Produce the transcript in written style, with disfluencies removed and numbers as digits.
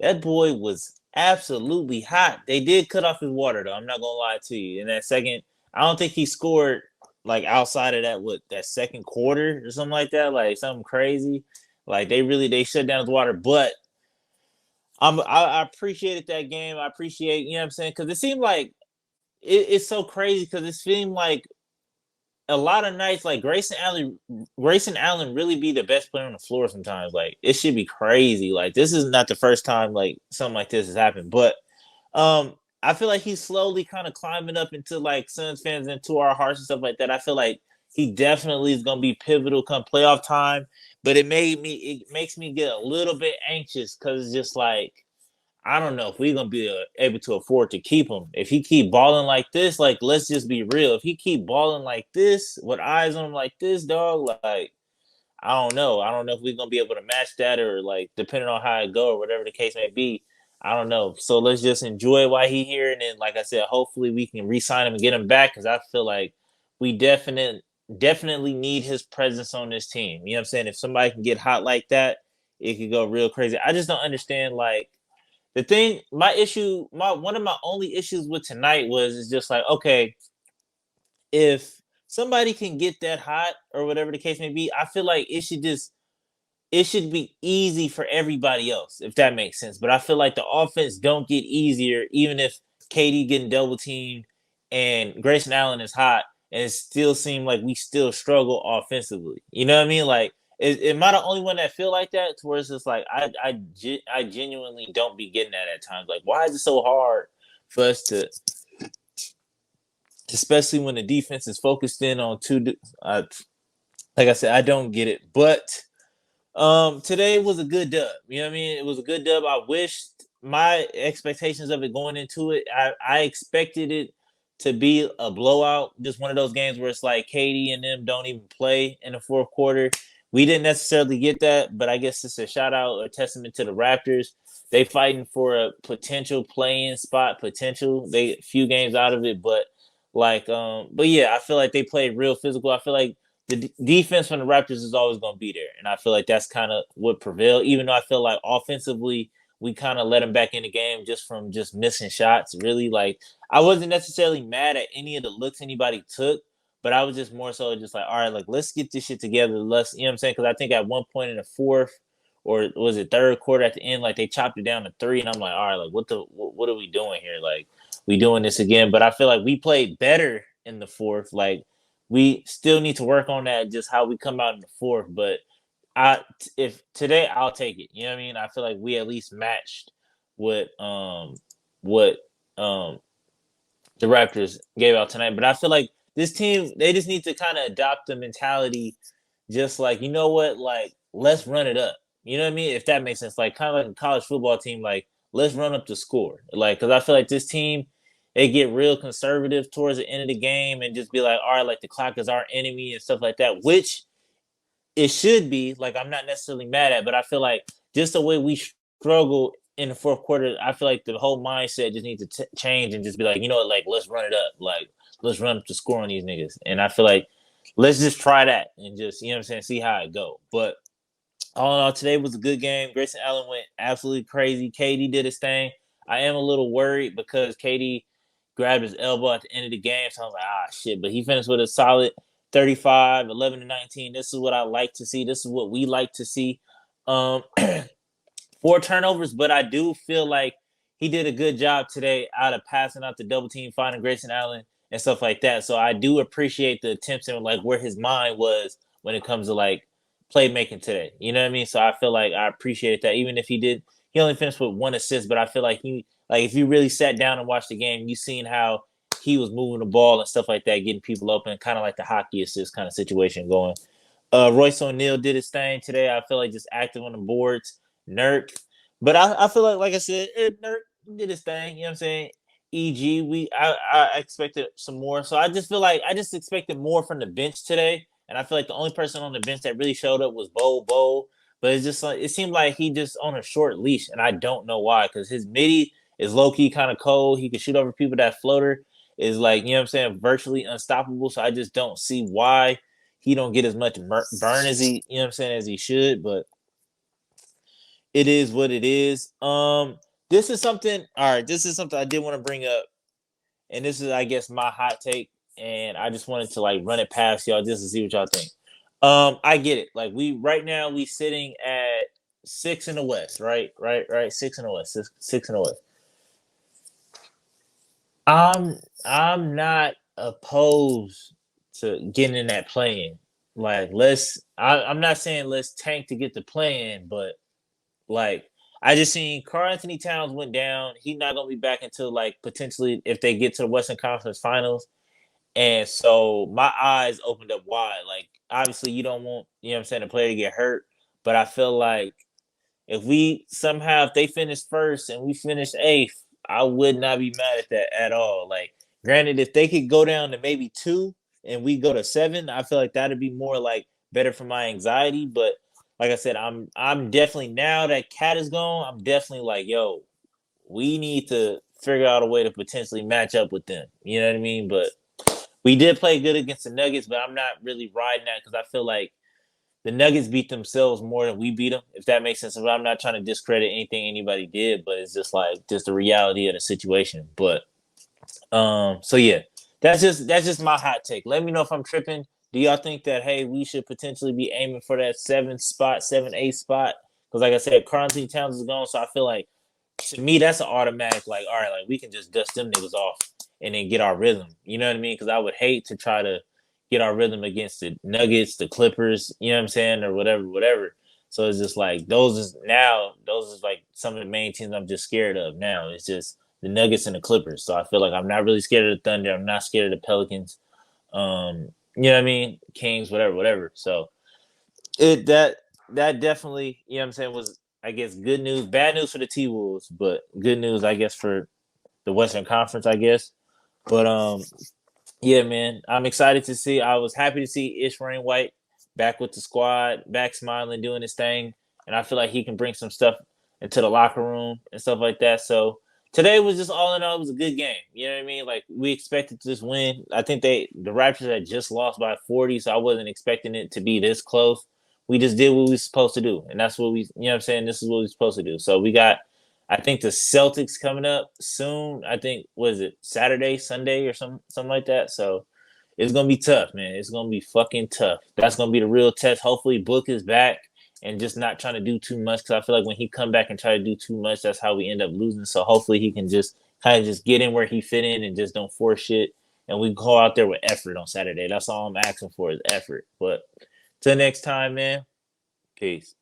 that boy was absolutely hot. They did cut off his water though. I'm not gonna lie to you. In that second, I don't think he scored like outside of that second quarter or something like that, like something crazy. Like they shut down his water, but I appreciated that game. I appreciate, you know what I'm saying, because it seemed like it's so crazy because it seemed like a lot of nights like Grayson Allen really be the best player on the floor sometimes. Like it should be crazy. Like this is not the first time like something like this has happened. But I feel like he's slowly kind of climbing up into like Suns fans into our hearts and stuff like that. I feel like he definitely is gonna be pivotal come playoff time. But it makes me get a little bit anxious because it's just like I don't know if we're gonna be able to afford to keep him. If he keep balling like this, like let's just be real. If he keep balling like this, with eyes on him like this, dog, like I don't know. I don't know if we're gonna be able to match that or like depending on how it go or whatever the case may be. I don't know. So let's just enjoy while he here, and then like I said, hopefully we can re-sign him and get him back because I feel like we definitely need his presence on this team. You know what I'm saying? If somebody can get hot like that, it could go real crazy. I just don't understand like the thing, my issue, my one of my only issues with tonight was is just like, okay, if somebody can get that hot or whatever the case may be, I feel like it should be easy for everybody else, if that makes sense. But I feel like the offense don't get easier, even if KD getting double teamed and Grayson Allen is hot, and it still seems like we still struggle offensively. You know what I mean? Like, am I the only one that feel like that? To where it's just like I genuinely don't be getting that at times. Like, why is it so hard for us to, especially when the defense is focused in on two? Like I said, I don't get it, but today was a good dub. You know what I mean? It was a good dub. I wished my expectations of it going into it. I expected it to be a blowout, just one of those games where it's like Katie and them don't even play in the fourth quarter. We didn't necessarily get that, but I guess it's a shout out or testament to the Raptors. They fighting for a potential play-in spot, potential. They few games out of it, but but yeah, I feel like they played real physical. I feel like defense from the Raptors is always going to be there, and I feel like that's kind of what prevailed. Even though I feel like offensively we kind of let them back in the game just from just missing shots. Really, like I wasn't necessarily mad at any of the looks anybody took, but I was just more so just like, all right, like let's get this shit together. Let's, you know what I'm saying? Because I think at one point in the fourth or was it third quarter at the end, like they chopped it down to three, and I'm like, all right, like what are we doing here? Like we doing this again? But I feel like we played better in the fourth, like we still need to work on that, just how we come out in the fourth. But I, if today, I'll take it. You know what I mean? I feel like we at least matched what what um the Raptors gave out tonight. But I feel like this team, they just need to kind of adopt the mentality, just like, you know what, like let's run it up. You know what I mean? If that makes sense, like kind of like a college football team, like let's run up the score. Like, because I feel like this team, they get real conservative towards the end of the game and just be like, all right, like the clock is our enemy and stuff like that, which it should be. Like, I'm not necessarily mad at, but I feel like just the way we struggle in the fourth quarter, I feel like the whole mindset just needs to change and just be like, you know what, like let's run it up, like let's run up the score on these niggas. And I feel like let's just try that and just, you know what I'm saying, see how it go. But all in all, today was a good game. Grayson Allen went absolutely crazy. KD did his thing. I am a little worried because KD grabbed his elbow at the end of the game. So I was like, shit. But he finished with a solid 35, 11 to 19. This is what I like to see. This is what we like to see. Um, 4 turnovers, but I do feel like he did a good job today out of passing out the double team, finding Grayson Allen and stuff like that. So I do appreciate the attempts and like where his mind was when it comes to like playmaking today. You know what I mean? So I feel like I appreciate that. Even if he only finished with 1 assist, but I feel like if you really sat down and watched the game, you seen how he was moving the ball and stuff like that, getting people open, kind of like the hockey assist kind of situation going. Royce O'Neal did his thing today. I feel like just active on the boards. Nurk, but I feel like I said, Nurk did his thing. You know what I'm saying? EG, I expected some more, so I just feel like I just expected more from the bench today, and I feel like the only person on the bench that really showed up was Bo. But it's just like it seemed like he just on a short leash, and I don't know why. Because his midi is low key kind of cold. He can shoot over people. That floater is like, you know what I'm saying, virtually unstoppable. So I just don't see why he don't get as much burn as he, you know what I'm saying, as he should. But it is what it is. This is something. All right, this is something I did want to bring up, and this is, I guess, my hot take, and I just wanted to like run it past y'all just to see what y'all think. I get it. Like we right now we sitting at six in the West, right? Right. Six in the West. Six in the West. I'm not opposed to getting in that play-in. Like I'm not saying let's tank to get the play-in, but like I just seen Carl Anthony Towns went down. He's not gonna be back until like potentially if they get to the Western Conference Finals. And so my eyes opened up wide. Like obviously you don't want, you know what I'm saying, a player to get hurt, but I feel like if we somehow if they finish first and we finish eighth, I would not be mad at that at all. Like, granted, if they could go down to maybe two and we go to seven, I feel like that'd be more like better for my anxiety. But like I said, I'm definitely now that Cat is gone, I'm definitely like, yo, we need to figure out a way to potentially match up with them. You know what I mean? But we did play good against the Nuggets, but I'm not really riding that because I feel like the Nuggets beat themselves more than we beat them, if that makes sense. I'm not trying to discredit anything anybody did, but it's just like just the reality of the situation. But so yeah, that's just my hot take. Let me know if I'm tripping. Do y'all think that hey, we should potentially be aiming for that seventh spot, 7-8 spot? Because like I said, Carlton Towns is gone, so I feel like to me that's an automatic like, all right, like we can just dust them niggas off and then get our rhythm. You know what I mean? Because I would hate to try to get our rhythm against the Nuggets, the Clippers, you know what I'm saying, or whatever. So it's just like those is like some of the main teams I'm just scared of now. It's just the Nuggets and the Clippers. So I feel like I'm not really scared of the Thunder. I'm not scared of the Pelicans. You know what I mean? Kings, whatever. So it that definitely, you know what I'm saying, was I guess good news, bad news for the T Wolves, but good news I guess for the Western Conference, I guess. But yeah, man, I'm excited to see. I was happy to see Ish Rain White back with the squad, back smiling, doing his thing, and I feel like he can bring some stuff into the locker room and stuff like that. So today was just all in all, it was a good game. You know what I mean? Like we expected to just win. I think the Raptors had just lost by 40, so I wasn't expecting it to be this close. We just did what we were supposed to do, and that's what we, you know what I'm saying. This is what we're supposed to do. So we got I think the Celtics coming up soon. I think was it Saturday, Sunday, or something like that. So it's gonna be tough, man. It's gonna be fucking tough. That's gonna be the real test. Hopefully, Book is back and just not trying to do too much because I feel like when he come back and try to do too much, that's how we end up losing. So hopefully, he can just kind of just get in where he fit in and just don't force shit. And we go out there with effort on Saturday. That's all I'm asking for is effort. But till next time, man. Peace.